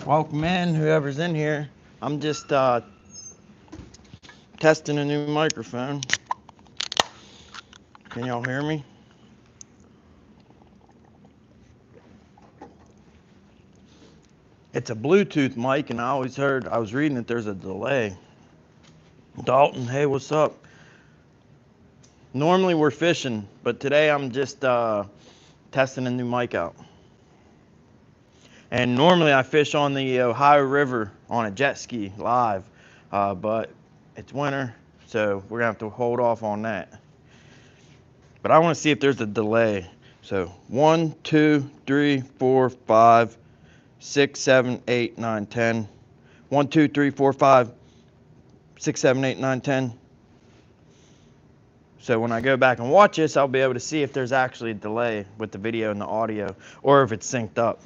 Welcome in, whoever's in here. I'm just testing a new microphone. Can y'all hear me? It's a Bluetooth mic, and I was reading that there's a delay. Dalton, hey, what's up? Normally we're fishing, but today I'm just testing a new mic out. And normally I fish on the Ohio River on a jet ski live, but it's winter, so we're gonna have to hold off on that. But I want to see if there's a delay. So 1, 2, 3, 4, 5, 6, 7, 8, 9, 10. 1, 2, 3, 4, 5, 6, 7, 8, 9, 10. So when I go back and watch this, I'll be able to see if there's actually a delay with the video and the audio, or if it's synced up.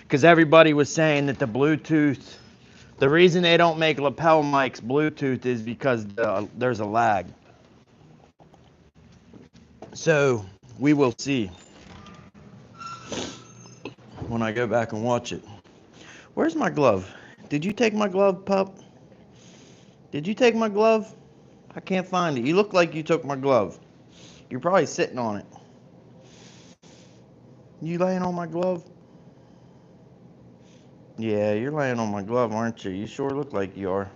Because everybody was saying that the reason they don't make lapel mics Bluetooth is because there's a lag. So we will see when I go back and watch it. Where's my glove? Did you take my glove, pup? Did you take my glove? I can't find it. You look like you took my glove. You're probably sitting on it. You laying on my glove? Yeah, you're laying on my glove, aren't you? You sure look like you are.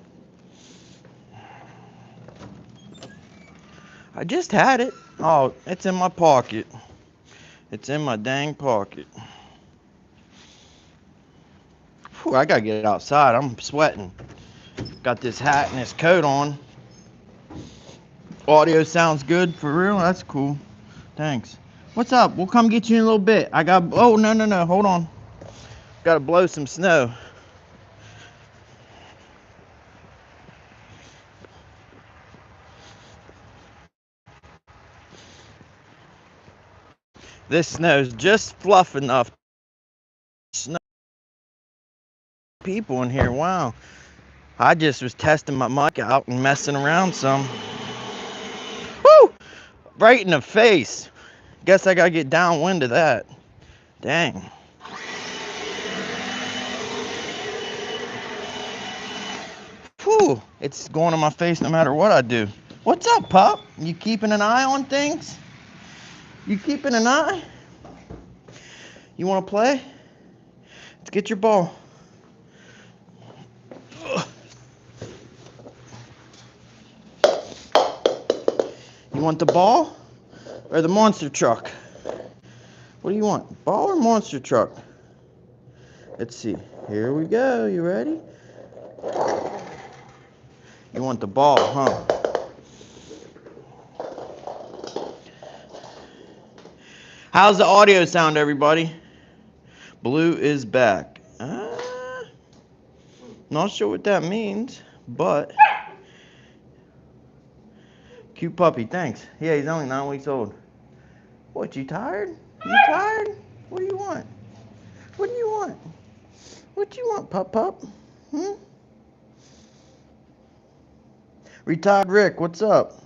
I just had it. Oh, it's in my pocket. It's in my dang pocket. Whew, I gotta get outside. I'm sweating. Got this hat and this coat on. Audio sounds good for real. That's cool. Thanks. What's up? We'll come get you in a little bit. Oh, no. Hold on. Gotta blow some snow. This snow's just fluff enough. Snow people in here. Wow. I just was testing my mic out and messing around some. Woo! Right in the face. Guess I gotta get downwind of that. Dang. Whew. It's going in my face no matter what I do. What's up, Pop? You keeping an eye on things? You keeping an eye? You wanna play? Let's get your ball. You want the ball or the monster truck? What do you want? Ball or monster truck? Let's see. Here we go. You ready? You want the ball, huh? How's the audio sound, everybody? Blue is back. Not sure what that means, but cute puppy, thanks. Yeah, he's only 9 weeks old. What, you tired? You tired? What do you want? What do you want? What do you want, pup? Hmm? Retired Rick, what's up?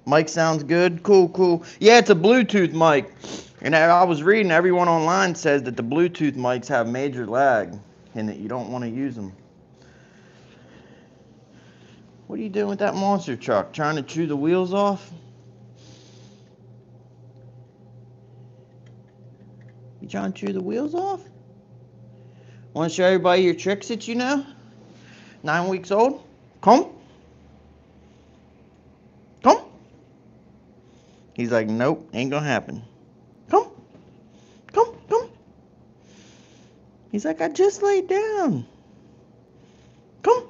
Mic sounds good. Cool. Yeah, it's a Bluetooth mic. And I was reading, everyone online says that the Bluetooth mics have major lag and that you don't want to use them. What are you doing with that monster truck? Trying to chew the wheels off? You trying to chew the wheels off? Want to show everybody your tricks that you know? 9 weeks old? Come. He's like, nope, ain't gonna happen. Come. He's like, I just laid down. Come.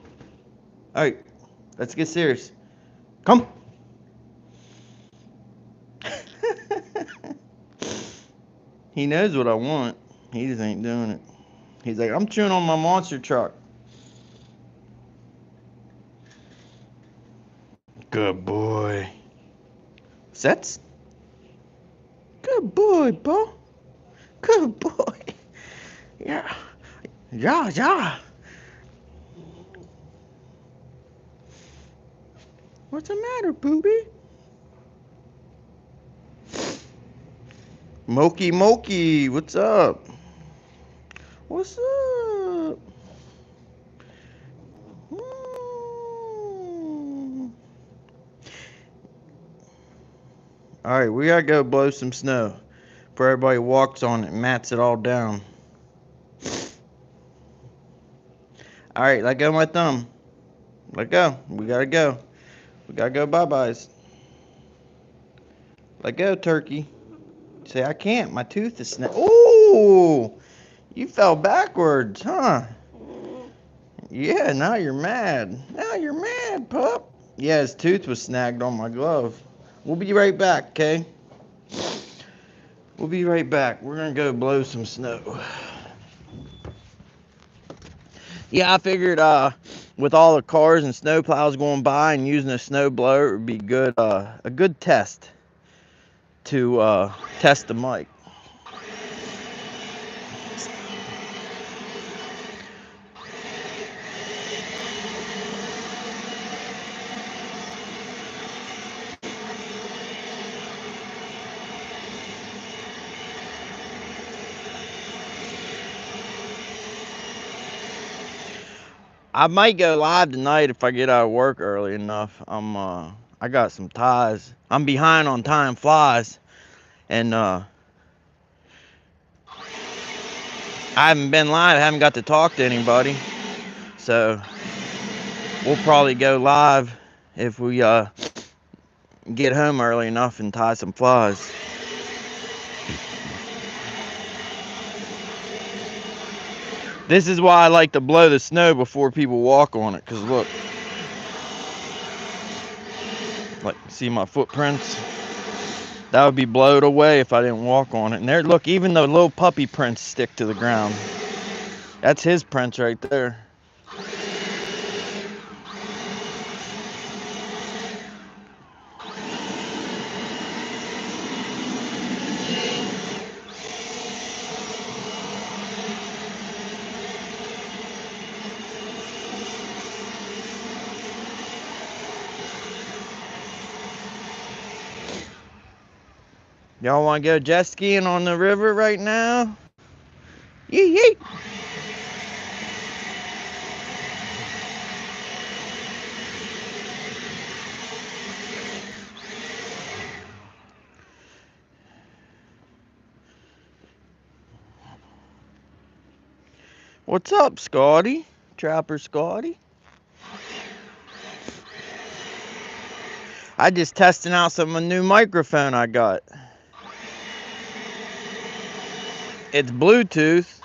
All right, let's get serious. Come. He knows what I want. He just ain't doing it. He's like, I'm chewing on my monster truck. Good boy. Sets? Good boy, Bo. Good boy. Yeah. What's the matter, booby? Moki, what's up? What's up? All right, we gotta go blow some snow before everybody walks on it and mats it all down. All right, let go of my thumb. Let go. We gotta go. We gotta go bye-byes. Let go, turkey. Say, I can't. My tooth is snapped. Ooh! You fell backwards, huh? Yeah, now you're mad. Now you're mad, pup. Yeah, his tooth was snagged on my glove. We'll be right back, okay? We'll be right back. We're gonna go blow some snow. Yeah, I figured with all the cars and snow plows going by and using a snow blower would be good a good test to test the mic. I might go live tonight if I get out of work early enough. I got some ties. I'm behind on tying flies, and I haven't been live. I haven't got to talk to anybody, so we'll probably go live if we get home early enough and tie some flies. This is why I like to blow the snow before people walk on it, because look, like, see my footprints? That would be blowed away if I didn't walk on it. And there, look, even the little puppy prints stick to the ground. That's his prints right there. Y'all want to go jet skiing on the river right now? Yee yee. What's up, Scotty? Trapper Scotty? I just testing out some of the new microphone I got. It's Bluetooth.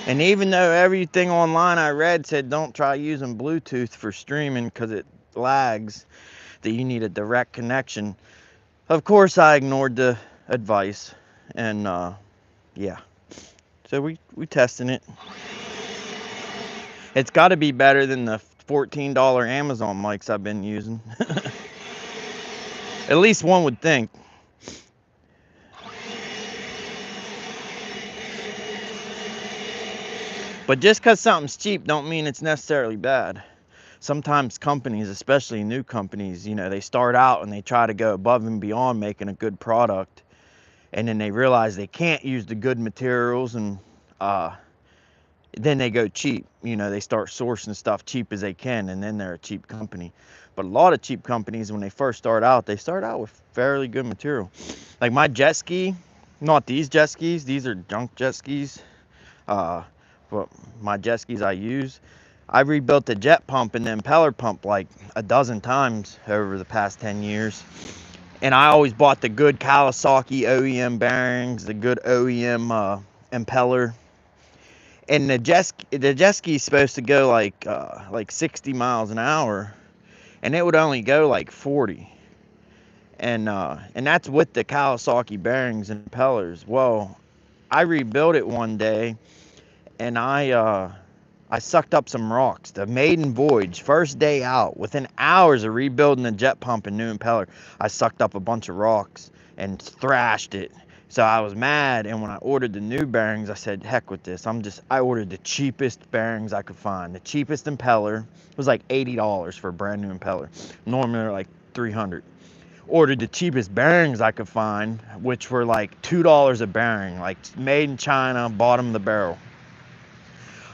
And even though everything online I read said don't try using Bluetooth for streaming because it lags, that you need a direct connection, of course I ignored the advice. And yeah, so we testing it. It's got to be better than the $14 Amazon mics I've been using. At least one would think. But just because something's cheap don't mean it's necessarily bad. Sometimes companies, especially new companies, you know, they start out and they try to go above and beyond making a good product, and then they realize they can't use the good materials, and then they go cheap. You know, they start sourcing stuff cheap as they can, and then they're a cheap company. But a lot of cheap companies, when they first start out, they start out with fairly good material. Like my jet ski, not these jet skis, these are junk jet skis. But my jet skis I use, I rebuilt the jet pump and the impeller pump like a dozen times over the past 10 years. And I always bought the good Kawasaki OEM bearings, the good OEM impeller. And the jet ski is supposed to go like 60 miles an hour, and it would only go like 40. And that's with the Kawasaki bearings and impellers. Well, I rebuilt it one day, and I sucked up some rocks. The maiden voyage, first day out, within hours of rebuilding the jet pump and new impeller, I sucked up a bunch of rocks and thrashed it. So I was mad, and when I ordered the new bearings, I said, heck with this. I ordered the cheapest bearings I could find. The cheapest impeller was like $80 for a brand new impeller. Normally they're like $300. Ordered the cheapest bearings I could find, which were like $2 a bearing, like made in China, bottom of the barrel.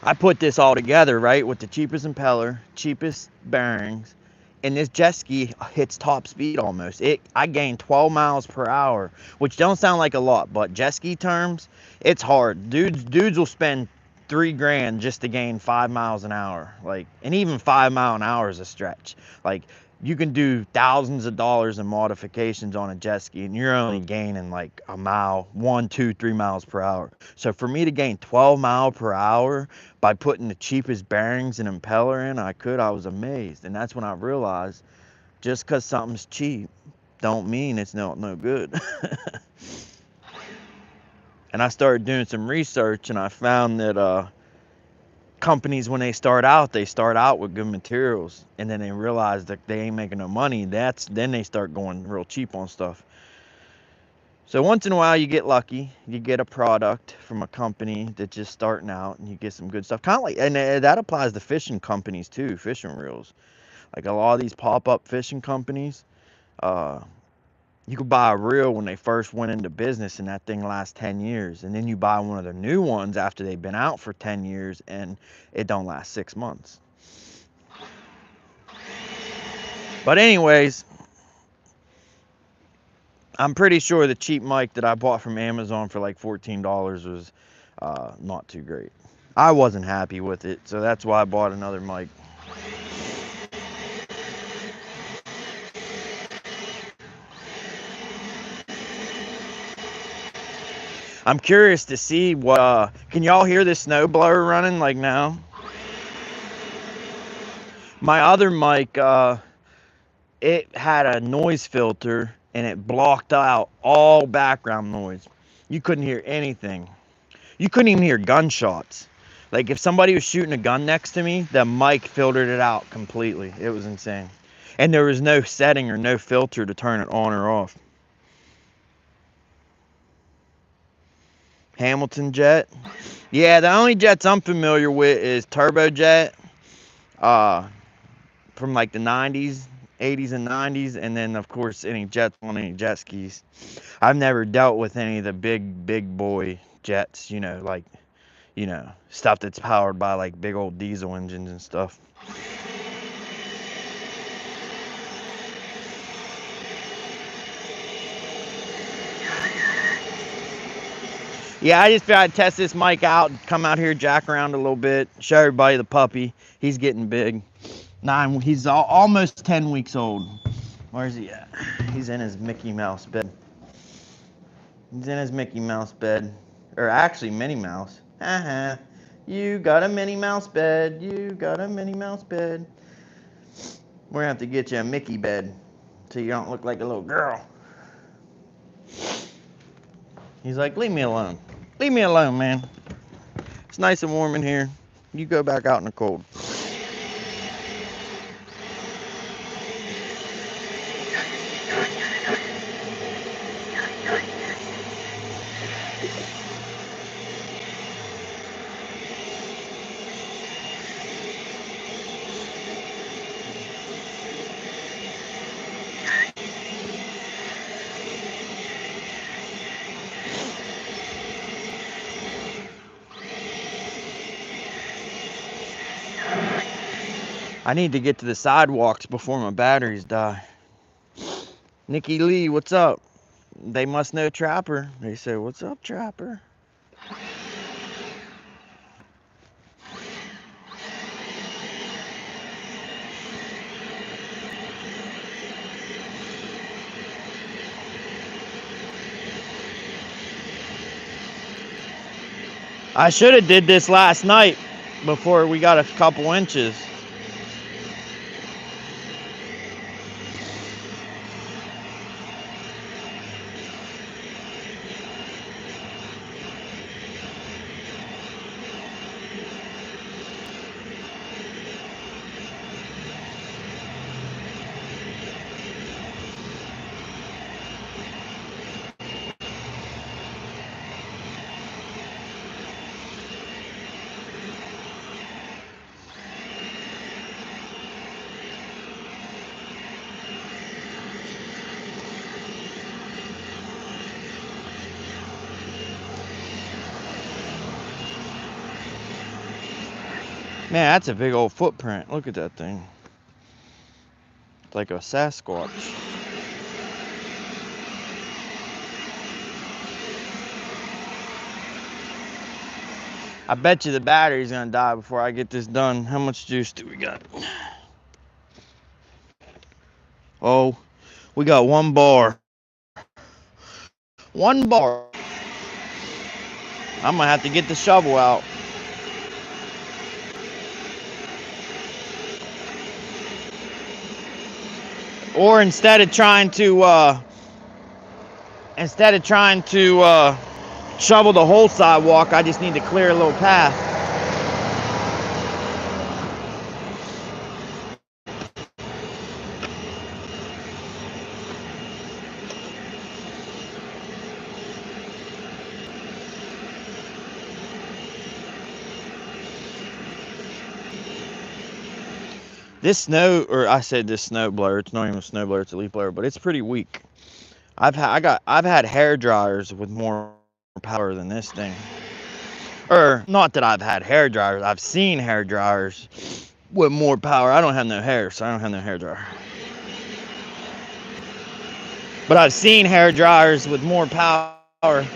I put this all together, right, with the cheapest impeller, cheapest bearings, and this jet ski hits top speed almost. I gained 12 miles per hour, which don't sound like a lot, but jet ski terms, it's hard. Dudes will spend 3 grand just to gain 5 miles an hour. Like, and even 5 mile an hour is a stretch. Like, you can do thousands of dollars in modifications on a jet ski, and you're only gaining like a mile, 1, 2, 3 miles per hour. So for me to gain 12 mile per hour by putting the cheapest bearings and impeller in I was amazed. And that's when I realized, just because something's cheap don't mean it's no good. And I started doing some research, and I found that companies, when they start out with good materials, and then they realize that they ain't making no money. Then they start going real cheap on stuff. So once in a while you get lucky, you get a product from a company that's just starting out, and you get some good stuff. Kind of like, and that applies to fishing companies too, fishing reels. Like a lot of these pop-up fishing companies, uh, you could buy a reel when they first went into business, and that thing lasts 10 years. And then you buy one of their new ones after they've been out for 10 years, and it don't last 6 months. But anyways, I'm pretty sure the cheap mic that I bought from Amazon for like $14 was not too great. I wasn't happy with it, so that's why I bought another mic. I'm curious to see what, can y'all hear this snow blower running like now? My other mic, it had a noise filter, and it blocked out all background noise. You couldn't hear anything. You couldn't even hear gunshots. Like if somebody was shooting a gun next to me, the mic filtered it out completely. It was insane. And there was no setting or no filter to turn it on or off. Hamilton jet. Yeah, the only jets I'm familiar with is turbojet, from like the 90s, 80s and 90s, and then of course any jets on any jet skis. I've never dealt with any of the big boy jets, like, stuff that's powered by like big old diesel engines and stuff. Yeah, I just tried to test this mic out, come out here, jack around a little bit, show everybody the puppy. He's getting big. He's almost 10 weeks old. Where's he at? He's in his Mickey Mouse bed. He's in his Mickey Mouse bed. Or actually, Minnie Mouse. Haha. You got a Minnie Mouse bed. You got a Minnie Mouse bed. We're gonna have to get you a Mickey bed so you don't look like a little girl. He's like, leave me alone. Leave me alone, man. It's nice and warm in here. You go back out in the cold. I need to get to the sidewalks before my batteries die. Nikki Lee, what's up? They must know Trapper. They say, what's up, Trapper? I should have did this last night before we got a couple inches. Man, that's a big old footprint. Look at that thing. like a Sasquatch. I bet you the battery's gonna die before I get this done. How much juice do we got? Oh, we got 1 bar. 1 bar. I'm gonna have to get the shovel out. Or instead of trying to shovel the whole sidewalk, I just need to clear a little path. This snow, or I said this snow blower, it's not even a snow blower, it's a leaf blower, but it's pretty weak. I've had hair dryers with more power than this thing. Or not that I've had hair dryers, I've seen hair dryers with more power. I don't have no hair, so I don't have no hair dryer. But I've seen hair dryers with more power.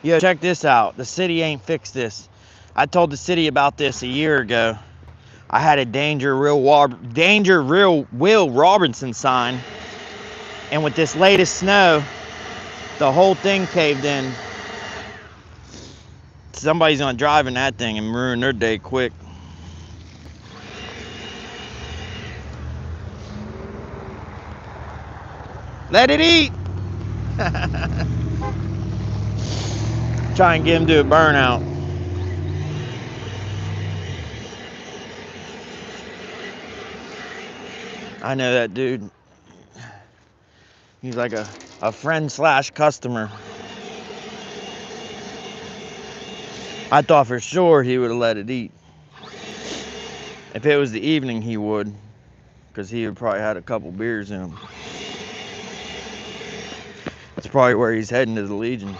Yo, check this out. The city ain't fixed this. I told the city about this a year ago. I had a Danger Real Will Robinson sign, and with this latest snow, the whole thing caved in. Somebody's gonna drive in that thing and ruin their day quick. Let it eat. Try and get him to a burnout. I know that dude. He's like a friend / customer. I thought for sure he would have let it eat. If it was the evening, he would, because he would probably had a couple beers in him. That's probably where he's heading, to the Legion.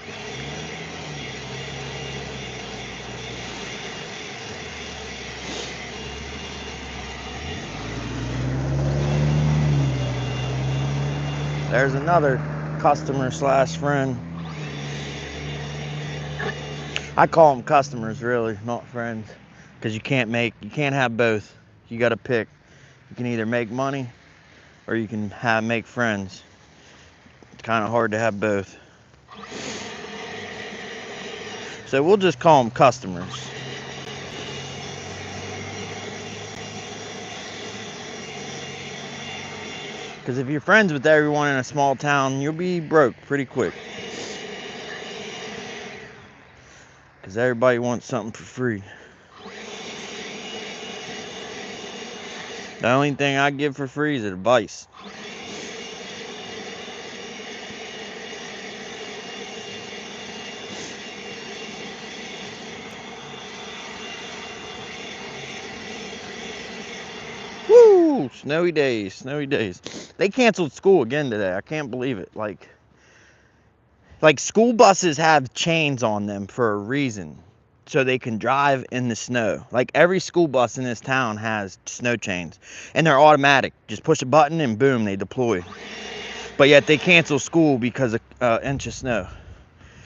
There's another customer / friend. I call them customers, really, not friends, because you can't have both. You got to pick. You can either make money or you can make friends. It's kind of hard to have both. So we'll just call them customers. Because if you're friends with everyone in a small town, you'll be broke pretty quick. Because everybody wants something for free. The only thing I give for free is advice. Woo! Snowy days, snowy days. They canceled school again today. I can't believe it. Like school buses have chains on them for a reason, so they can drive in the snow. Like every school bus in this town has snow chains, and they're automatic. Just push a button and boom, they deploy. But yet they cancel school because of an inch of snow.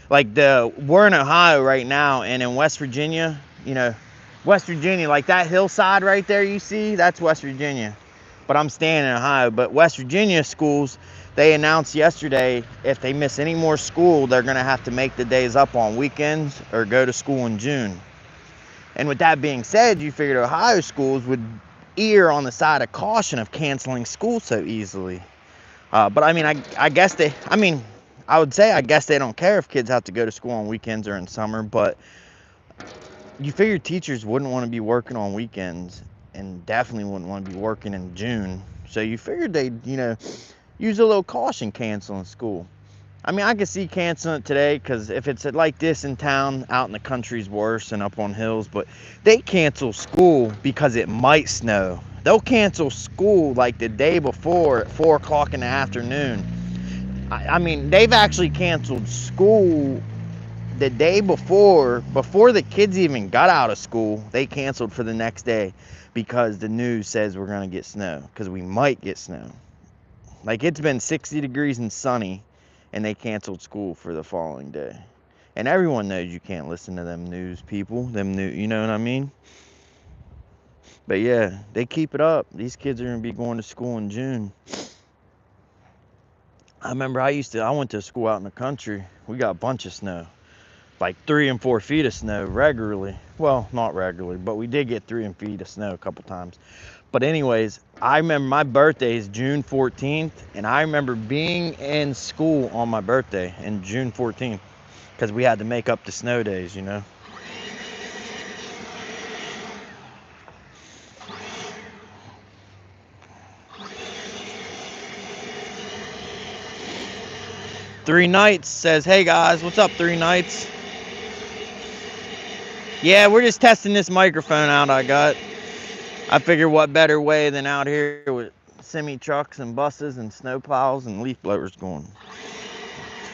Like we're in Ohio right now, and in West Virginia, West Virginia, like that hillside right there you see, that's West Virginia. But I'm staying in Ohio. But West Virginia schools, they announced yesterday if they miss any more school, they're gonna have to make the days up on weekends or go to school in June. And with that being said, you figured Ohio schools would err on the side of caution of canceling school so easily. But I mean, I guess I would say I guess they don't care if kids have to go to school on weekends or in summer, but you figure teachers wouldn't want to be working on weekends and definitely wouldn't want to be working in June. So you figured they'd, use a little caution canceling school. I mean, I could see canceling it today because if it's like this in town, out in the country's worse and up on hills. But they cancel school because it might snow. They'll cancel school like the day before at 4 o'clock in the afternoon. I mean, they've actually canceled school the day before the kids even got out of school. They canceled for the next day because the news says we're going to get snow, because we might get snow. Like, it's been 60 degrees and sunny, and they canceled school for the following day. And everyone knows you can't listen to them news people, you know what I mean? But yeah, they keep it up. These kids are going to be going to school in June. I remember I went to school out in the country. We got a bunch of snow. Like 3 and 4 feet of snow regularly. Well, not regularly, but we did get 3 feet of snow a couple times. But anyways, I remember my birthday is June 14th, and I remember being in school on my birthday in June 14th because we had to make up the snow days, you know. Three Nights says, hey guys, what's up, Three Nights? Yeah, we're just testing this microphone out I got. I figure what better way than out here with semi trucks and buses and snow plows and leaf blowers going.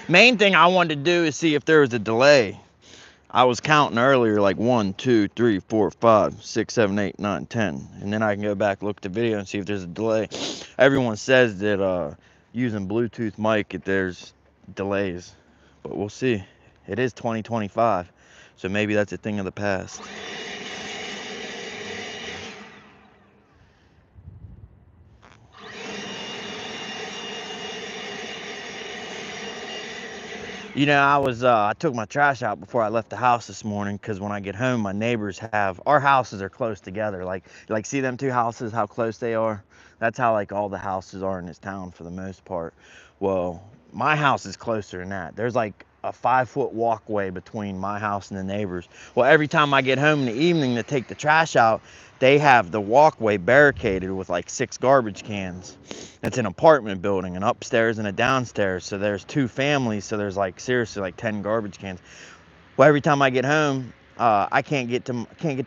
Main thing I wanted to do is see if there was a delay. I was counting earlier, like 1, 2, 3, 4, 5, 6, 7, 8, 9, 10. And then I can go back, look at the video and see if there's a delay. Everyone says that using Bluetooth mic, there's delays, but we'll see. It is 2025, so maybe that's a thing of the past. You know, I took my trash out before I left the house this morning because when I get home, my neighbors our houses are close together. Like see them two houses, how close they are? That's how like all the houses are in this town for the most part. Well, my house is closer than that. There's like a 5-foot walkway between my house and the neighbors. Well, every time I get home in the evening to take the trash out, they have the walkway barricaded with like 6 garbage cans. It's an apartment building, an upstairs and a downstairs, so there's 2 families, so there's like seriously like 10 garbage cans. Well, every time I get home, I can't get to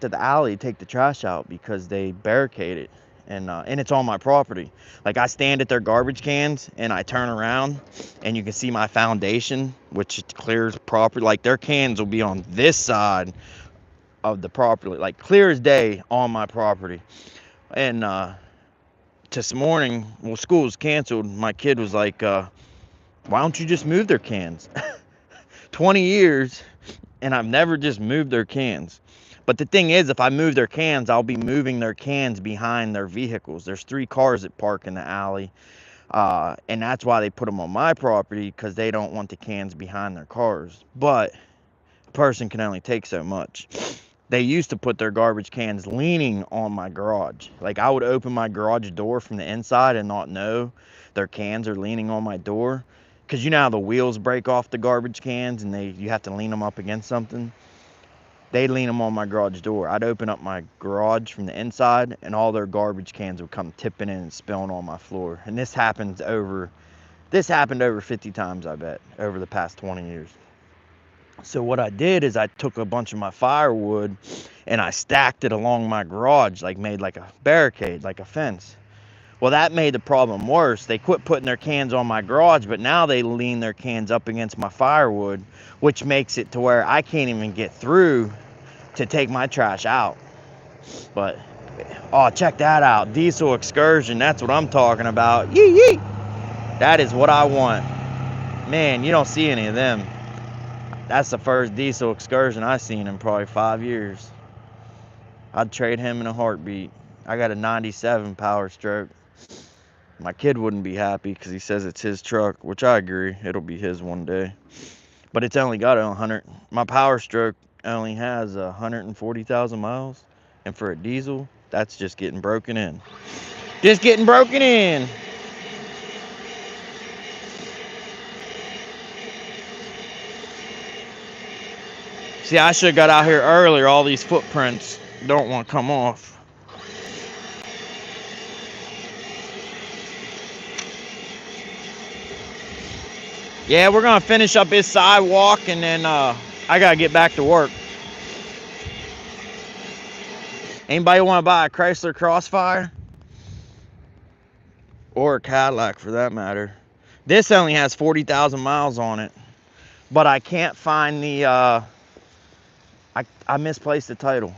the alley to take the trash out because they barricade it, and it's on my property. Like, I stand at their garbage cans and I turn around and you can see my foundation, which clears property. Like, their cans will be on this side of the property, like clear as day on my property. And this morning, well, school's canceled. My kid was like, why don't you just move their cans? 20 years, and I've never just moved their cans. But the thing is, if I move their cans, I'll be moving their cans behind their vehicles. There's 3 cars that park in the alley, and that's why they put them on my property, because they don't want the cans behind their cars. But a person can only take so much. They used to put their garbage cans leaning on my garage. Like, I would open my garage door from the inside and not know their cans are leaning on my door. Because you know how the wheels break off the garbage cans and you have to lean them up against something? They'd lean them on my garage door. I'd open up my garage from the inside and all their garbage cans would come tipping in and spilling on my floor. And this happened over 50 times, I bet, over the past 20 years. So what I did is I took a bunch of my firewood and I stacked it along my garage, like made like a barricade, like a fence. Well, that made the problem worse. They quit putting their cans on my garage, but now they lean their cans up against my firewood, which makes it to where I can't even get through to take my trash out. But, oh, check that out. Diesel Excursion, that's what I'm talking about. Yee yee! That is what I want. Man, you don't see any of them. That's the first Diesel Excursion I've seen in probably 5 years. I'd trade him in a heartbeat. I got a 97 Power Stroke. My kid wouldn't be happy because he says it's his truck, which I agree. It'll be his one day. But it's only got 100. My Power Stroke only has 140,000 miles. And for a diesel, that's just getting broken in. Just getting broken in. See, I should have got out here earlier. All these footprints don't want to come off. Yeah, we're gonna finish up this sidewalk and then I gotta get back to work. Anybody want to buy a Chrysler Crossfire? Or a Cadillac for that matter. This only has 40,000 miles on it. But I can't find the, I misplaced the title.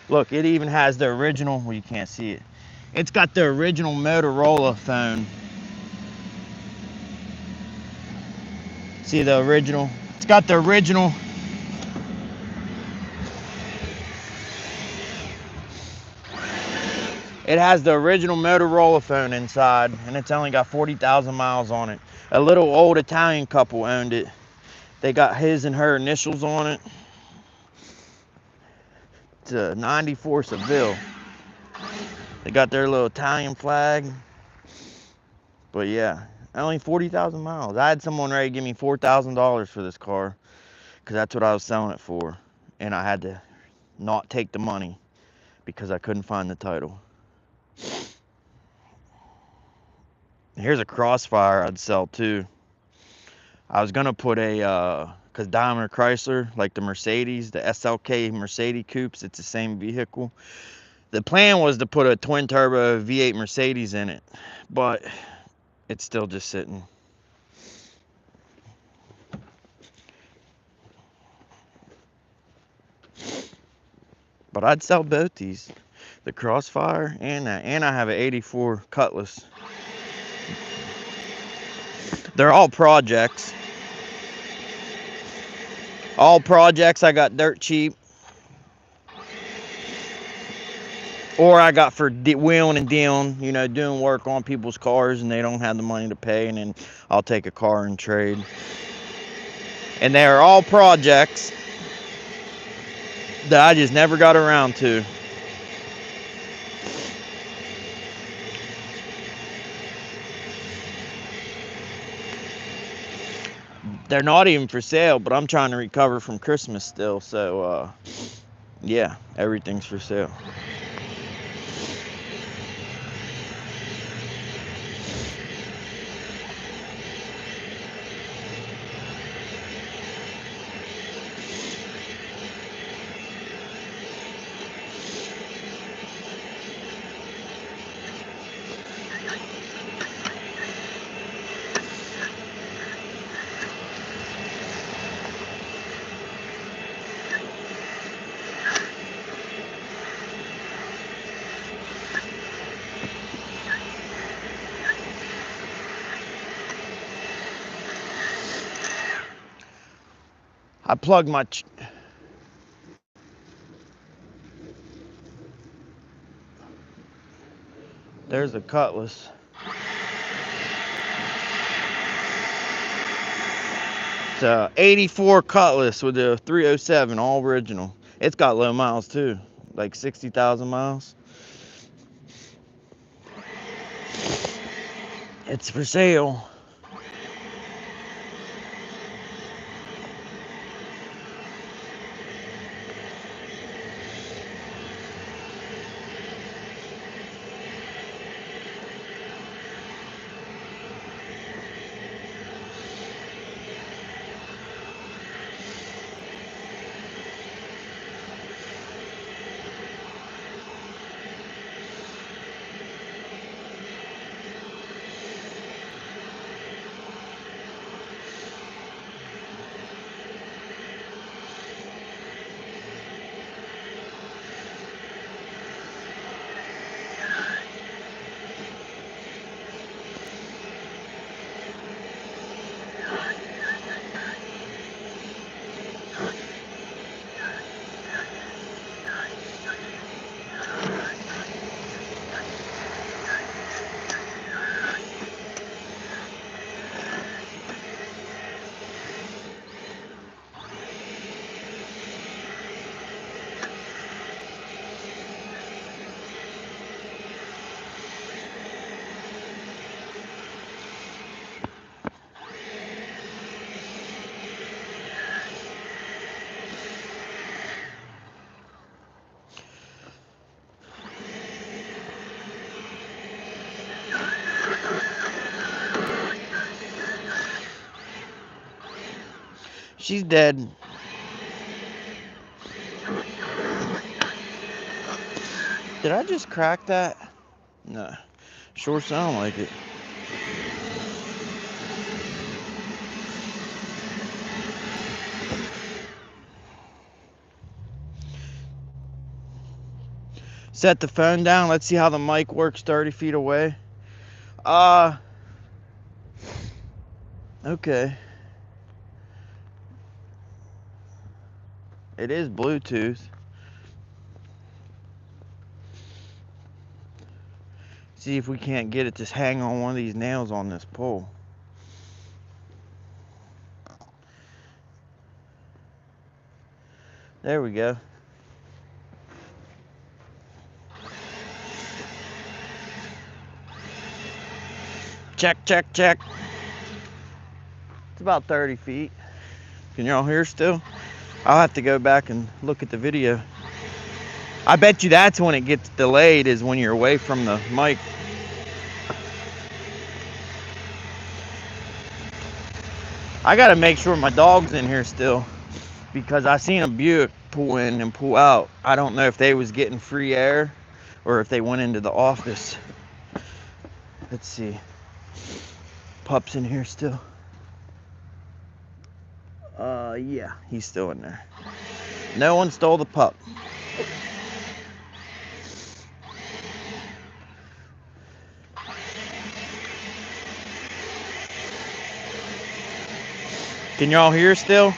Look, it even has the original, well, you can't see it. It's got the original Motorola phone. See the original? It's got the original. It has the original Motorola phone inside, and it's only got 40,000 miles on it. A little old Italian couple owned it. They got his and her initials on it. It's a 94 Seville. They got their little Italian flag. But yeah, only 40,000 miles. I had someone ready to give me $4,000 for this car because that's what I was selling it for. And I had to not take the money because I couldn't find the title. Here's a Crossfire I'd sell too. I was gonna put a, cause Daimler Chrysler, like the Mercedes, the SLK Mercedes coupes, it's the same vehicle. The plan was to put a twin turbo V8 Mercedes in it, but it's still just sitting. But I'd sell both these, the Crossfire and that, and I have an 84 Cutlass. They're all projects. All projects I got dirt cheap. Or I got for wheeling and dealing, you know, doing work on people's cars and they don't have the money to pay, and then I'll take a car and trade. And they're all projects that I just never got around to. They're not even for sale, but I'm trying to recover from Christmas still, so yeah, everything's for sale. I plugged my there's a Cutlass. It's a 84 Cutlass with a 307, all original. It's got low miles too, like 60,000 miles. It's for sale. She's dead. Did I just crack that? No. Sure sound like it. Set the phone down. Let's see how the mic works 30 feet away. Okay. It is Bluetooth. See if we can't get it to hang on one of these nails on this pole. There we go. Check, check, check. It's about 30 feet. Can y'all hear still? I'll have to go back and look at the video. I bet you that's when it gets delayed, is when you're away from the mic. I gotta make sure my dog's in here still, because I seen a Buick pull in and pull out. I don't know if they was getting free air or if they went into the office. Let's see. Pup's in here still. Yeah, he's still in there. No one stole the pup. Can y'all hear still?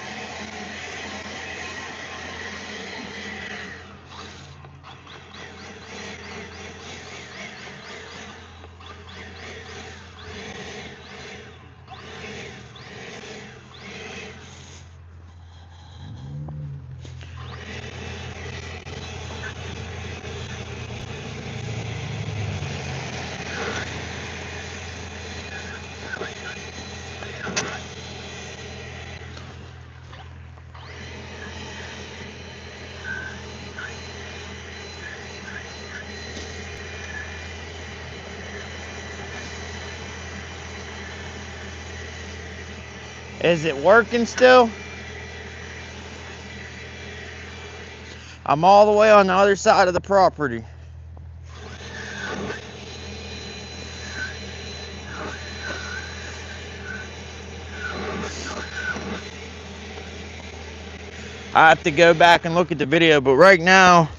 Is it working still? I'm all the way on the other side of the property. I have to go back and look at the video, but right now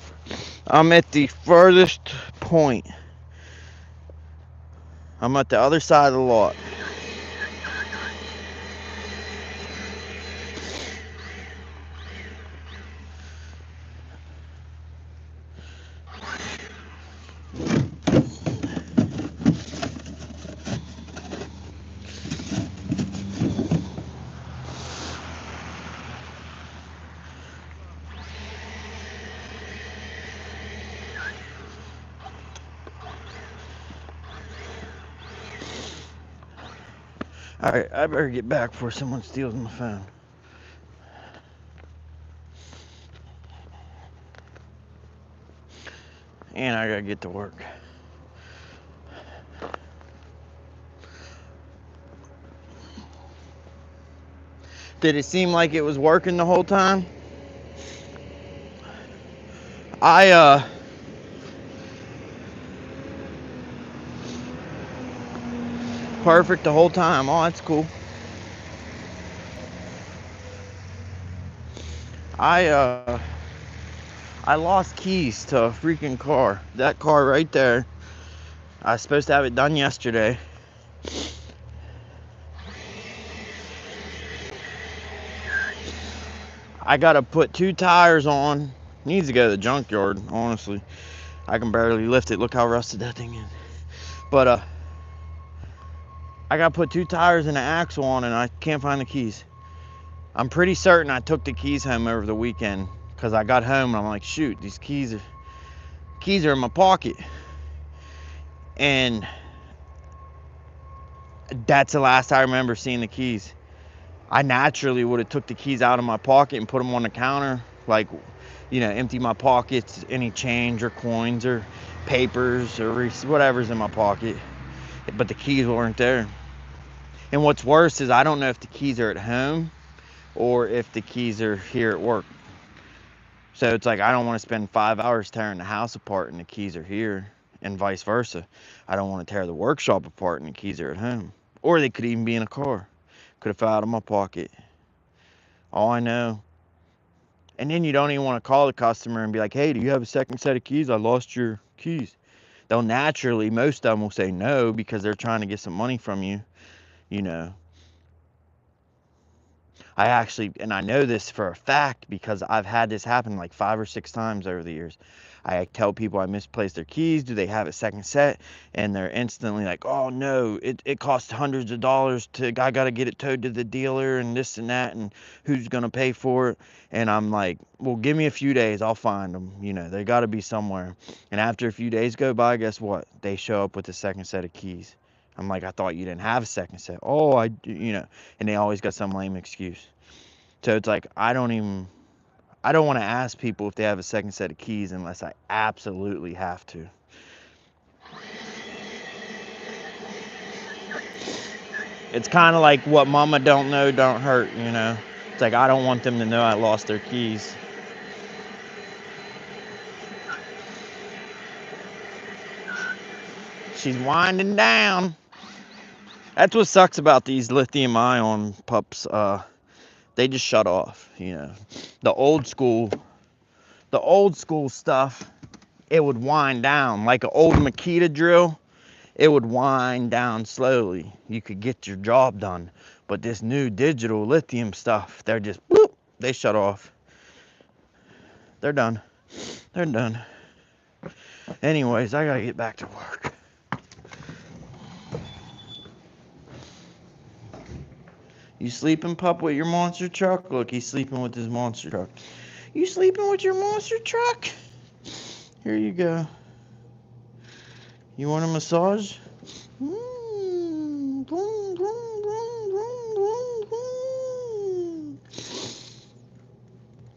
I'm at the furthest point. I'm at the other side of the lot. Alright, I better get back before someone steals my phone. And I gotta get to work. Did it seem like it was working the whole time? Perfect the whole time. Oh, that's cool. I lost keys to a freaking car. That car right there. I was supposed to have it done yesterday. I gotta put 2 tires on. Needs to go to the junkyard, honestly. I can barely lift it. Look how rusted that thing is. But I gotta put 2 tires and an axle on, and I can't find the keys. I'm pretty certain I took the keys home over the weekend, because I got home and I'm like, shoot, these keys are in my pocket. And that's the last I remember seeing the keys. I naturally would have took the keys out of my pocket and put them on the counter, like, you know, empty my pockets, any change or coins or papers or whatever's in my pocket. But the keys weren't there. And what's worse is I don't know if the keys are at home or or if the keys are here at work. So it's like I don't want to spend 5 hours tearing the house apart and the keys are here, and vice versa. I don't want to tear the workshop apart and the keys are at home. Or they could even be in a car. Could have fell out of my pocket. All I know. And then you don't even want to call the customer and be like, hey, do you have a second set of keys? I lost your keys. They'll naturally, most of them will say no because they're trying to get some money from you, you know. And I know this for a fact because I've had this happen like 5 or 6 times over the years. I tell people I misplaced their keys. Do they have a second set? And they're instantly like, oh no, it costs hundreds of dollars I got to get it towed to the dealer and this and that. And who's going to pay for it? And I'm like, well, give me a few days. I'll find them. You know, they got to be somewhere. And after a few days go by, guess what? They show up with a second set of keys. I'm like, I thought you didn't have a second set. Oh, you know, and they always got some lame excuse. So it's like, I don't want to ask people if they have a second set of keys unless I absolutely have to. It's kind of like what mama don't know don't hurt, you know. It's like, I don't want them to know I lost their keys. She's winding down. That's what sucks about these lithium ion pups. They just shut off, you know. The old school stuff, it would wind down like an old Makita drill. It would wind down slowly. You could get your job done. But this new digital lithium stuff, they're just bloop, they shut off. They're done. They're done. Anyways, I gotta get back to work. You sleeping, pup, with your monster truck? Look, he's sleeping with his monster truck. You sleeping with your monster truck? Here you go. You want a massage?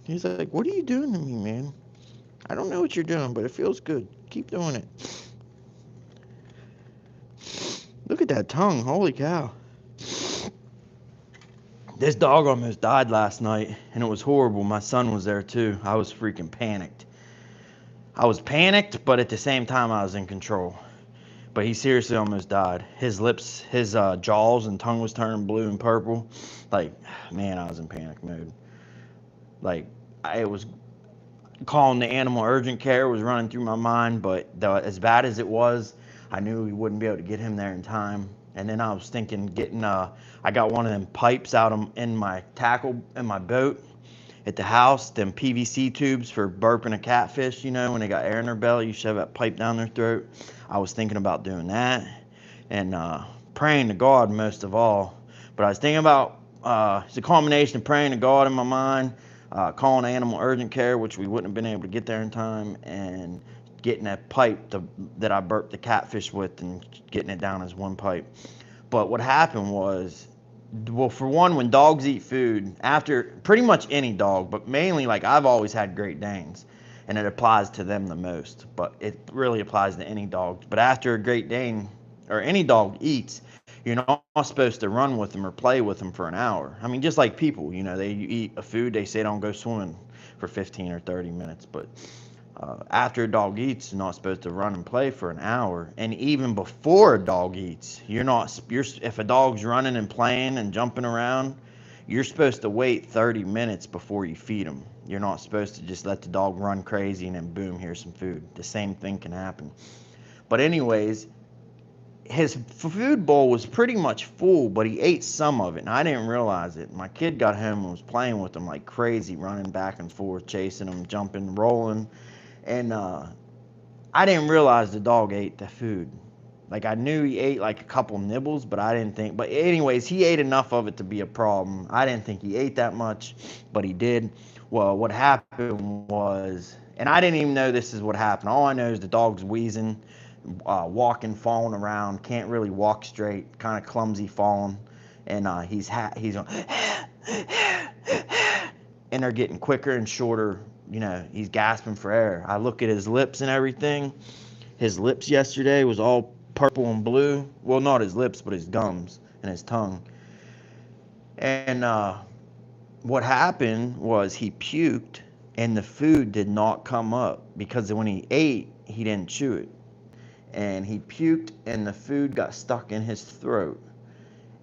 He's like, what are you doing to me, man? I don't know what you're doing, but it feels good. Keep doing it. Look at that tongue. Holy cow. This dog almost died last night, and it was horrible. My son was there too. I was freaking panicked. I was panicked, but at the same time, I was in control. But he seriously almost died. His lips, his jaws and tongue was turning blue and purple. Like, man, I was in panic mode. Like, I was calling the animal urgent care was running through my mind, but as bad as it was, I knew we wouldn't be able to get him there in time. And then I was thinking getting, I got one of them pipes out in my tackle in my boat at the house, them PVC tubes for burping a catfish, you know, when they got air in their belly, you shove that pipe down their throat. I was thinking about doing that and praying to God most of all. But I was thinking about, it's a combination of praying to God in my mind, calling animal urgent care, which we wouldn't have been able to get there in time, and getting that pipe that I burped the catfish with and getting it down as one pipe. But what happened was, well, for one, when dogs eat food, after pretty much any dog, but mainly like I've always had Great Danes, and it applies to them the most, but it really applies to any dog. But after a Great Dane or any dog eats, you're not supposed to run with them or play with them for an hour. I mean, just like people, you know, they eat a food, they say don't go swimming for 15 or 30 minutes, but after a dog eats, you're not supposed to run and play for an hour. And even before a dog eats, if a dog's running and playing and jumping around, you're supposed to wait 30 minutes before you feed them. You're not supposed to just let the dog run crazy and then boom, here's some food. The same thing can happen. But anyways, his food bowl was pretty much full, but he ate some of it, and I didn't realize it. My kid got home and was playing with him like crazy, running back and forth, chasing him, jumping, rolling. And I didn't realize the dog ate the food. Like, I knew he ate like a couple nibbles, but I didn't think. But anyways, he ate enough of it to be a problem. I didn't think he ate that much, but he did. Well, what happened was, and I didn't even know this is what happened. All I know is the dog's wheezing, walking, falling around, can't really walk straight, kind of clumsy falling. And he's on, and they're getting quicker and shorter. You know, he's gasping for air. I look at his lips and everything. His lips yesterday was all purple and blue. Well, not his lips, but his gums and his tongue. And what happened was he puked and the food did not come up because when he ate, he didn't chew it. And he puked and the food got stuck in his throat.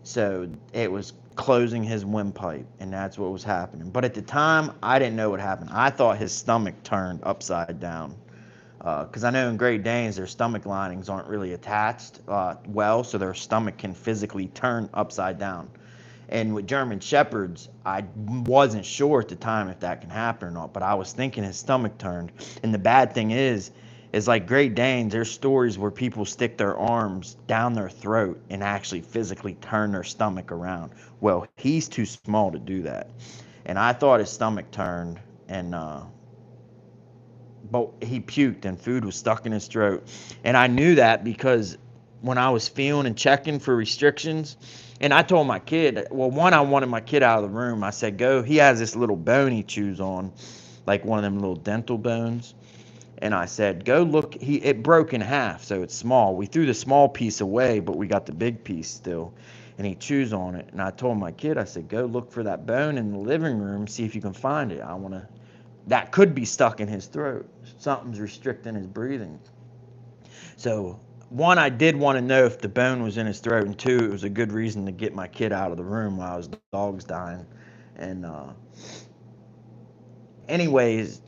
So it was closing his windpipe, and that's what was happening. But at the time, I didn't know what happened. I thought his stomach turned upside down. Because I know in Great Danes, their stomach linings aren't really attached well, so their stomach can physically turn upside down. And with German Shepherds, I wasn't sure at the time if that can happen or not, but I was thinking his stomach turned. And the bad thing is like Great Danes, there's stories where people stick their arms down their throat and actually physically turn their stomach around. Well, he's too small to do that. And I thought his stomach turned, and but he puked and food was stuck in his throat. And I knew that because when I was feeling and checking for restrictions, and I told my kid, well, one, I wanted my kid out of the room. I said, go. He has this little bone he chews on, like one of them little dental bones. And I said, go look. It broke in half, so it's small. We threw the small piece away, but we got the big piece still. And he chews on it. And I told my kid, I said, go look for that bone in the living room, see if you can find it. That could be stuck in his throat. Something's restricting his breathing. So, one, I did want to know if the bone was in his throat, and two, it was a good reason to get my kid out of the room while his dog's dying. And, anyways,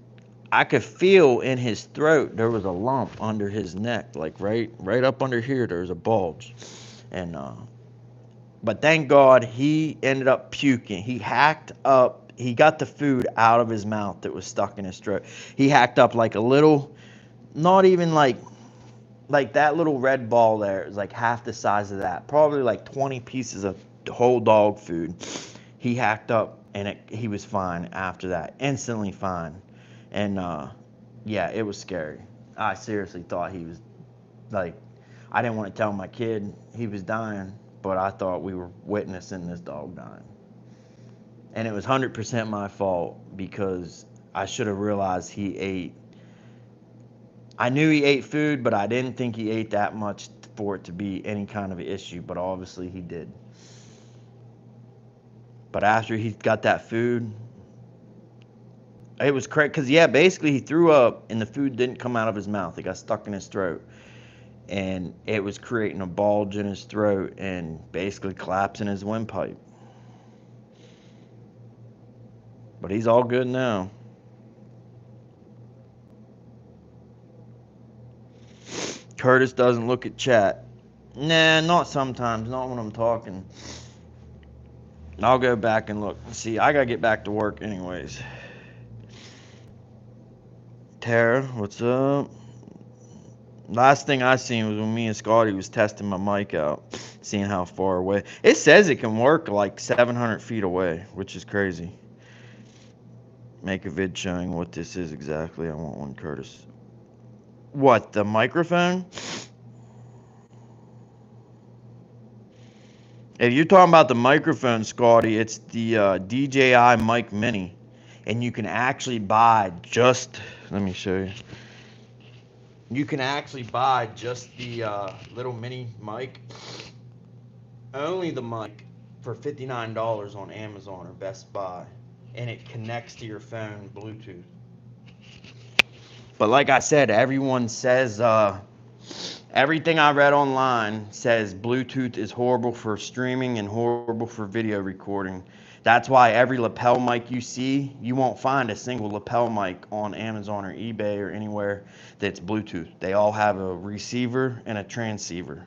I could feel in his throat there was a lump under his neck, like right up under here. There was a bulge, and but thank God he ended up puking. He hacked up. He got the food out of his mouth that was stuck in his throat. He hacked up like a little, not even like that little red ball there. It was like half the size of that. Probably like 20 pieces of whole dog food. He hacked up, and he was fine after that. Instantly fine. And yeah, it was scary. I seriously thought he was like, I didn't want to tell my kid he was dying, but I thought we were witnessing this dog dying. And it was 100% my fault because I should have realized he ate. I knew he ate food, but I didn't think he ate that much for it to be any kind of issue, but obviously he did. But after he got that food, it was crazy because, yeah, basically he threw up and the food didn't come out of his mouth. It got stuck in his throat. And it was creating a bulge in his throat and basically collapsing his windpipe. But he's all good now. Curtis doesn't look at chat. Nah, not sometimes. Not when I'm talking. I'll go back and look. See, I gotta get back to work anyways. Tara, what's up? Last thing I seen was when me and Scotty was testing my mic out, seeing how far away. It says it can work like 700 feet away, which is crazy. Make a vid showing what this is exactly. I want one, Curtis. What, the microphone? If you're talking about the microphone, Scotty, it's the DJI Mic Mini. And you can actually buy just, let me show you. You can actually buy just the little mini mic, only the mic, for $59 on Amazon or Best Buy. And it connects to your phone Bluetooth. But like I said, everyone says, everything I read online says Bluetooth is horrible for streaming and horrible for video recording. That's why every lapel mic you see, you won't find a single lapel mic on Amazon or eBay or anywhere that's Bluetooth. They all have a receiver and a transceiver.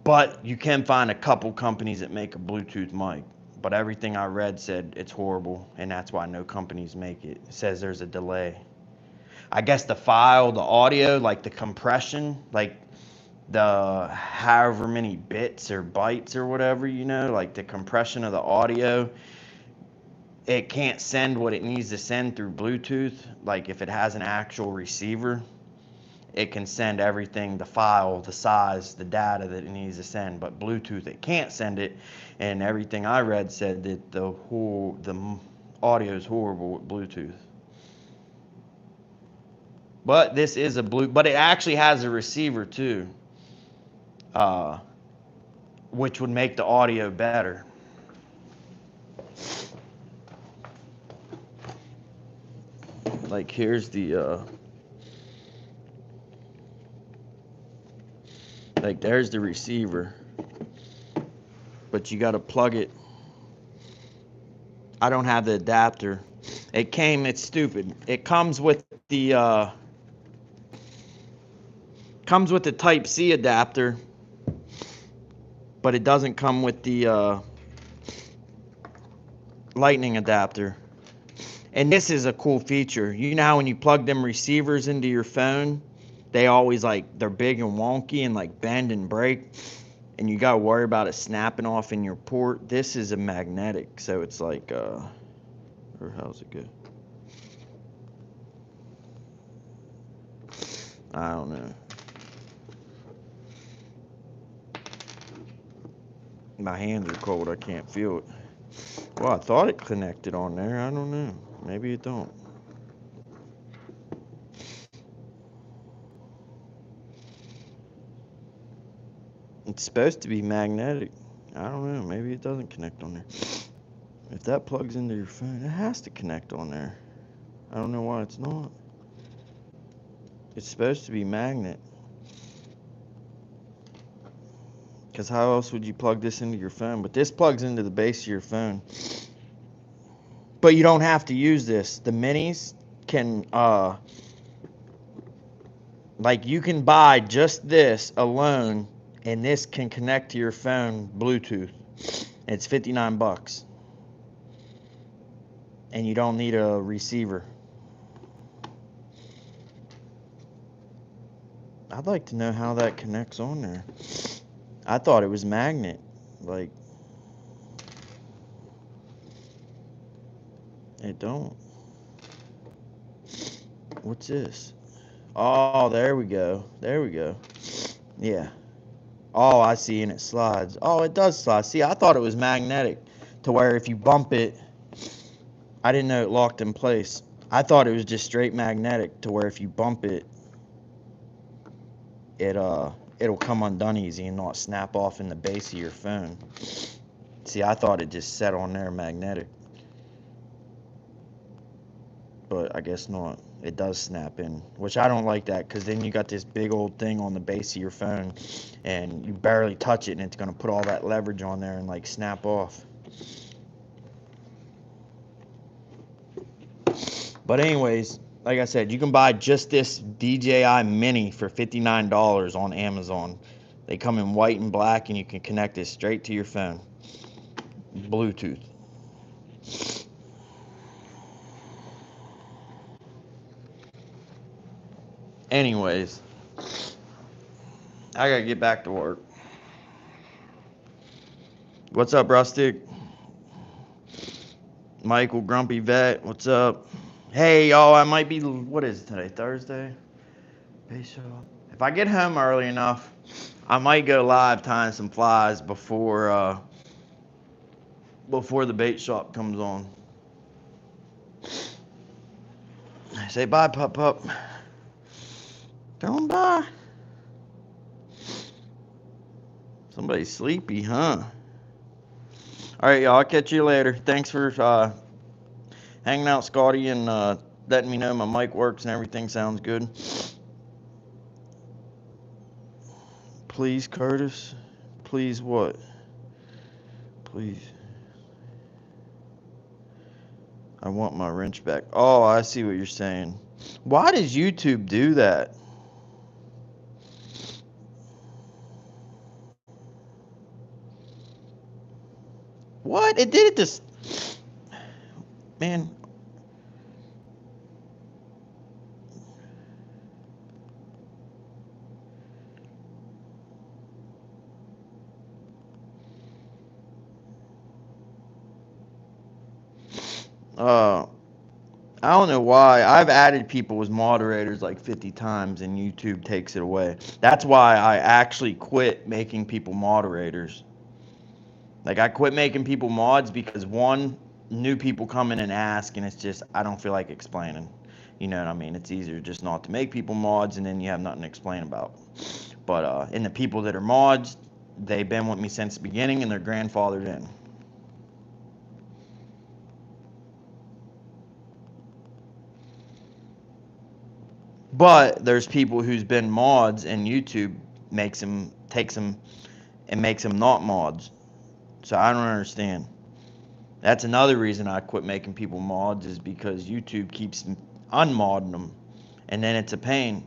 But you can find a couple companies that make a Bluetooth mic. But everything I read said it's horrible, and that's why no companies make it. It says there's a delay. I guess the file, the audio, like the compression, like the however many bits or bytes or whatever, like the compression of the audio, it can't send what it needs to send through Bluetooth. Like if it has an actual receiver, it can send everything, the file, the size, the data that it needs to send. But Bluetooth, it can't send it. And everything I read said that the audio is horrible with Bluetooth. But this is but it actually has a receiver too, which would make the audio better. Like here's the like there's the receiver, but you got to plug it. I don't have the adapter. It's stupid. It comes with the Type C adapter, but it doesn't come with the Lightning adapter. And this is a cool feature. You know how when you plug them receivers into your phone, they always they're big and wonky and like bend and break, and you got to worry about it snapping off in your port. This is a magnetic, so it's like or how's it go? I don't know. My hands are cold. I can't feel it. Well, I thought it connected on there. I don't know. Maybe it don't. It's supposed to be magnetic. I don't know. Maybe it doesn't connect on there. If that plugs into your phone, it has to connect on there. I don't know why it's not. It's supposed to be magnet. Because how else would you plug this into your phone? But this plugs into the base of your phone. But you don't have to use this. The minis can, like you can buy just this alone, and this can connect to your phone Bluetooth. It's $59. And you don't need a receiver. I'd like to know how that connects on there. I thought it was magnet. Like, it don't. What's this? Oh, there we go. There we go. Yeah. Oh, I see, and it slides. Oh, it does slide. See, I thought it was magnetic to where if you bump it, I didn't know it locked in place. I thought it was just straight magnetic to where if you bump it, it'll come undone easy and not snap off in the base of your phone. See, I thought it just set on there magnetic. But I guess not. It does snap in, which I don't like that, because then you got this big old thing on the base of your phone and you barely touch it and it's going to put all that leverage on there and like snap off. But anyways, like I said, you can buy just this DJI Mini for $59 on Amazon. They come in white and black, and you can connect it straight to your phone. Bluetooth. Anyways, I gotta get back to work. What's up, Rustic? Michael Grumpy Vet, what's up? Hey, y'all, I might be, what is it today, Thursday? If I get home early enough, I might go live tying some flies before the bait shop comes on. Say bye, pup pup. Come by. Somebody's sleepy, huh? All right, y'all. I'll catch you later. Thanks for hanging out, Scotty, and letting me know my mic works and everything sounds good. Please, Curtis. Please what? Please. I want my wrench back. Oh, I see what you're saying. Why does YouTube do that? What? It did it this... Man. I don't know why. I've added people as moderators like 50 times and YouTube takes it away. That's why I actually quit making people moderators. Like, I quit making people mods because, one, new people come in and ask, and it's just, I don't feel like explaining. You know what I mean? It's easier just not to make people mods, and then you have nothing to explain about. But and the people that are mods, they've been with me since the beginning, and they're grandfathered in. But there's people who's been mods and YouTube takes them and makes them not mods. So I don't understand. That's another reason I quit making people mods, is because YouTube keeps unmodding them, and then it's a pain.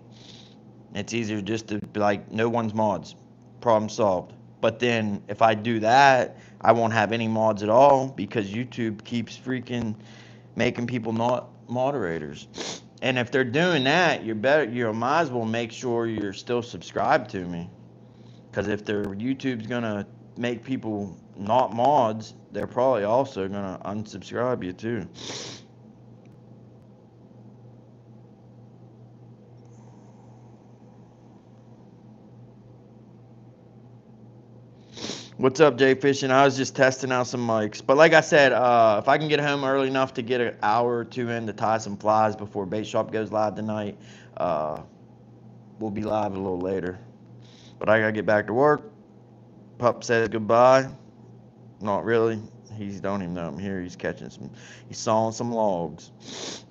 It's easier just to be like, no one's mods, problem solved. But then if I do that, I won't have any mods at all, because YouTube keeps freaking making people not moderators. And if they're doing that, you might as well make sure you're still subscribed to me. Because if YouTube's gonna make people not mods, they're probably also gonna unsubscribe you too. What's up, Jay Fishing? I was just testing out some mics. But like I said, if I can get home early enough to get an hour or two in to tie some flies before Bait Shop goes live tonight, we'll be live a little later. But I gotta get back to work. Pup says goodbye. Not really. He don't even know I'm here. He's sawing some logs.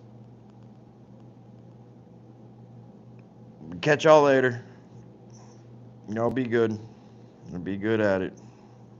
Catch y'all later. Y'all be good. Be good at it.